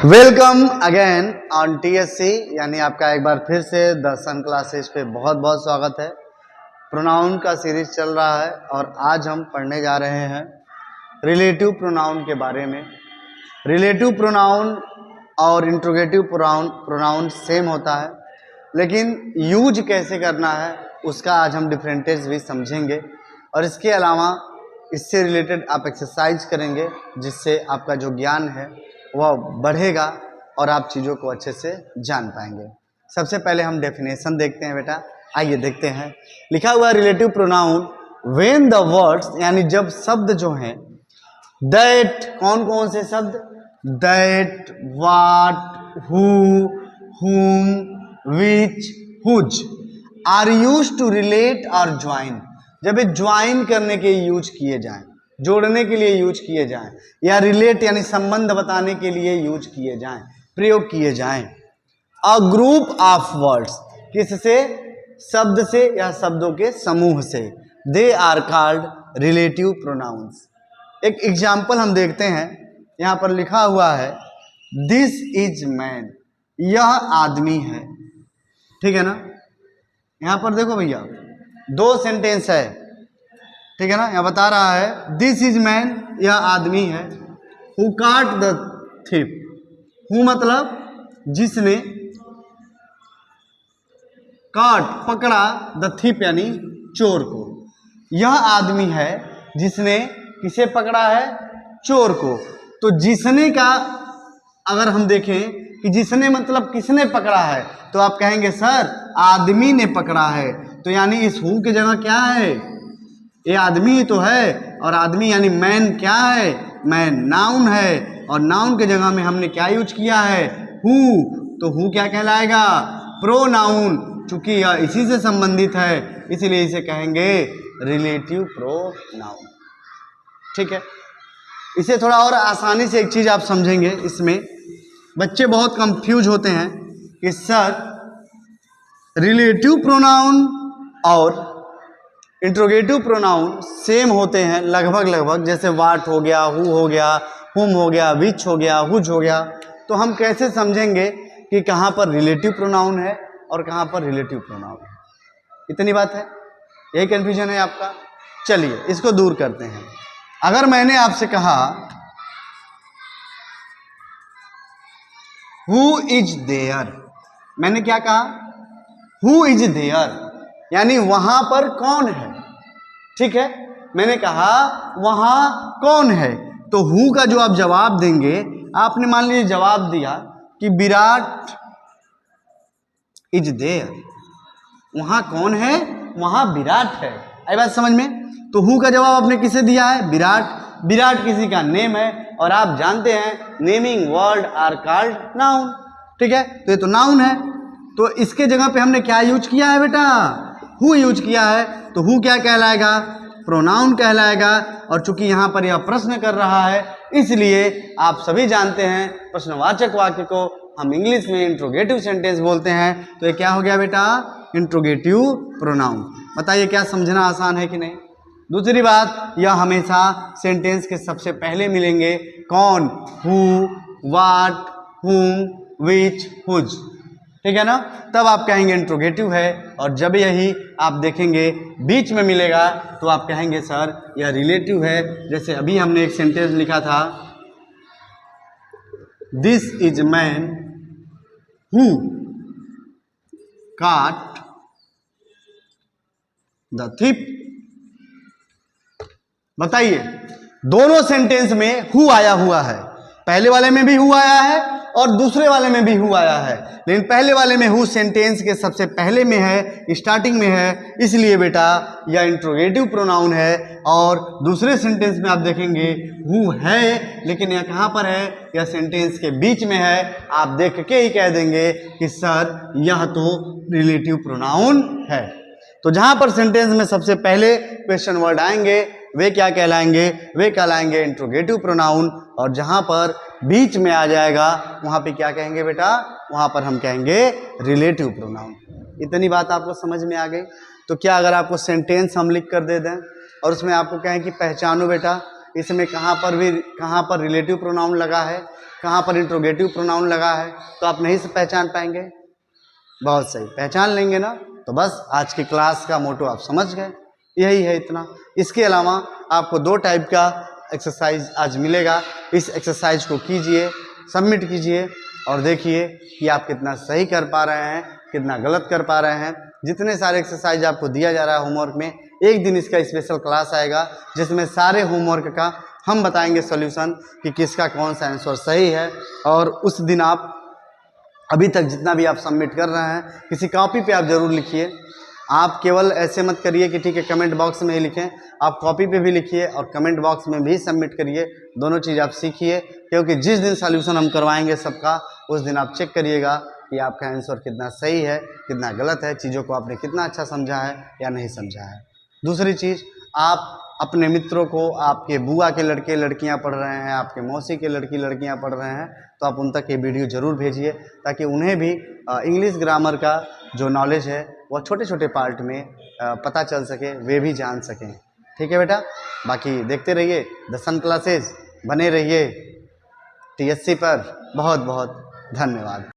Welcome again on TSC, यानी आपका एक बार फिर से दर्शन क्लासेस पे बहुत बहुत स्वागत है। प्रोनाउन का सीरीज चल रहा है और आज हम पढ़ने जा रहे हैं रिलेटिव प्रोनाउन के बारे में। रिलेटिव प्रोनाउन और इंट्रोगेटिव प्रोनाउन सेम होता है, लेकिन यूज कैसे करना है उसका आज हम डिफरेंटेज भी समझेंगे। और इसके अलावा इससे रिलेटेड आप एक्सरसाइज करेंगे, जिससे आपका जो ज्ञान है वह बढ़ेगा और आप चीज़ों को अच्छे से जान पाएंगे। सबसे पहले हम डेफिनेशन देखते हैं बेटा, आइए देखते हैं। लिखा हुआ relative pronoun when the words, यानी जब शब्द जो हैं दैट, कौन कौन से शब्द, that, what, who, whom, which, whose are used to relate और ज्वाइन, जब ये ज्वाइन करने के यूज किए जाएं, जोड़ने के लिए यूज किए जाएं, या रिलेट यानी संबंध बताने के लिए यूज किए जाएं, प्रयोग किए जाएं। अ ग्रुप ऑफ वर्ड्स, किससे, शब्द से या शब्दों के समूह से, they are called relative pronouns. एक एग्जाम्पल हम देखते हैं, यहां पर लिखा हुआ है दिस इज मैन, यह आदमी है, ठीक है ना। यहां पर देखो भैया, दो सेंटेंस है, ठीक है ना। यहां बता रहा है दिस इज मैन, यह आदमी है। हु काट द थिप, हु मतलब जिसने, काट पकड़ा, द थिप यानी चोर को। यह आदमी है जिसने किसे पकड़ा है, चोर को। तो जिसने का अगर हम देखें कि जिसने मतलब किसने पकड़ा है, तो आप कहेंगे सर आदमी ने पकड़ा है। तो यानी इस हु की जगह क्या है, ये आदमी ही तो है, और आदमी यानी मैन क्या है, मैन नाउन है, और नाउन के जगह में हमने क्या यूज किया है, हु। तो हु क्या कहलाएगा, प्रोनाउन। चूंकि यह इसी से संबंधित है, इसीलिए इसे कहेंगे रिलेटिव प्रोनाउन, ठीक है। इसे थोड़ा और आसानी से एक चीज आप समझेंगे, इसमें बच्चे बहुत कंफ्यूज होते हैं कि सर रिलेटिव प्रोनाउन और इंट्रोगेटिव प्रोनाउन सेम होते हैं लगभग, जैसे वाट हो गया, हु हो गया, हुम हो गया, विच हो गया, हुज हो गया। तो हम कैसे समझेंगे कि कहाँ पर रिलेटिव प्रोनाउन है और कहाँ पर रिलेटिव प्रोनाउन है? इतनी बात है, यही कंफ्यूजन है आपका। चलिए इसको दूर करते हैं। अगर मैंने आपसे कहा हु इज देयर, मैंने क्या कहा, हु इज देयर, यानी वहां पर कौन है, ठीक है। मैंने कहा वहां कौन है, तो हु का जो आप जवाब देंगे, आपने मान लीजिए जवाब दिया कि विराट इज देयर, वहां कौन है, वहां विराट है। आई बात समझ में। तो हु का जवाब आपने किसे दिया है, विराट। विराट किसी का नेम है, और आप जानते हैं naming word are called noun, ठीक है। तो ये तो नाउन है, तो इसके जगह पे हमने क्या यूज किया है बेटा, हु यूज किया है। तो हु क्या कहलाएगा, प्रोनाउन कहलाएगा। और चूंकि यहां पर यह प्रश्न कर रहा है, इसलिए आप सभी जानते हैं प्रश्नवाचक वाक्य को हम इंग्लिश में इंट्रोगेटिव सेंटेंस बोलते हैं। तो ये क्या हो गया बेटा, इंट्रोगेटिव प्रोनाउन। बताइए क्या समझना आसान है कि नहीं। दूसरी बात, यह हमेशा सेंटेंस के सबसे पहले मिलेंगे, कौन, हु, व्हाट, हुम, विच, हुज, ठीक है ना। तब आप कहेंगे इंट्रोगेटिव है, और जब यही आप देखेंगे बीच में मिलेगा, तो आप कहेंगे सर यह रिलेटिव है। जैसे अभी हमने एक सेंटेंस लिखा था, दिस इज मैन हु काट द थिप। बताइए दोनों सेंटेंस में हु आया हुआ है, पहले वाले में भी हु आया है और दूसरे वाले में भी हु आया है, लेकिन पहले वाले में हु सेंटेंस के सबसे पहले में है, स्टार्टिंग में है, इसलिए बेटा यह इंट्रोगेटिव प्रोनाउन है। और दूसरे सेंटेंस में आप देखेंगे हु है, लेकिन यह कहाँ पर है, यह सेंटेंस के बीच में है। आप देख के ही कह देंगे कि सर यह तो रिलेटिव प्रोनाउन है। तो जहां पर सेंटेंस में सबसे पहले क्वेश्चन वर्ड आएंगे, वे क्या कहलाएंगे, वे कहलाएंगे इंट्रोगेटिव प्रोनाउन। और जहां पर बीच में आ जाएगा, वहां पे क्या कहेंगे बेटा, वहां पर हम कहेंगे रिलेटिव प्रोनाउन। इतनी बात आपको समझ में आ गई। तो क्या अगर आपको सेंटेंस हम लिख कर दे दें और उसमें आपको कहें कि पहचानो बेटा इसमें कहाँ पर रिलेटिव प्रोनाउन लगा है, कहाँ पर इंट्रोगेटिव प्रोनाउन लगा है तो आप नहीं से पहचान पाएंगे। बहुत सही, पहचान लेंगे ना तो बस आज की क्लास का मोटो आप समझ गए, यही है इतना। इसके अलावा आपको 2 टाइप का एक्सरसाइज आज मिलेगा। इस एक्सरसाइज को कीजिए, सबमिट कीजिए और देखिए कि आप कितना सही कर पा रहे हैं, कितना गलत कर पा रहे हैं। जितने सारे एक्सरसाइज आपको दिया जा रहा है होमवर्क में, एक दिन इसका स्पेशल क्लास आएगा जिसमें सारे होमवर्क का हम बताएंगे सॉल्यूशन कि किसका कौन सा आंसर सही है। और उस दिन आप अभी तक जितना भी आप सबमिट कर रहे हैं किसी कॉपी पे आप ज़रूर लिखिए। आप केवल ऐसे मत करिए कि ठीक है कमेंट बॉक्स में ही लिखें, आप कॉपी पे भी लिखिए और कमेंट बॉक्स में भी सबमिट करिए। दोनों चीज़ आप सीखिए, क्योंकि जिस दिन सॉल्यूशन हम करवाएंगे सबका, उस दिन आप चेक करिएगा कि आपका आंसर कितना सही है, कितना गलत है, चीज़ों को आपने कितना अच्छा समझा है या नहीं समझा है। दूसरी चीज़, आप अपने मित्रों को, आपके बुआ के लड़के लड़कियां पढ़ रहे हैं, आपके मौसी के लड़की लड़कियां पढ़ रहे हैं, तो आप उन तक ये वीडियो ज़रूर भेजिए ताकि उन्हें भी इंग्लिश ग्रामर का जो नॉलेज है वह छोटे छोटे पार्ट में पता चल सके, वे भी जान सकें। ठीक है बेटा, बाकी देखते रहिए द सन क्लासेस, बने रहिए TSC पर। बहुत बहुत धन्यवाद।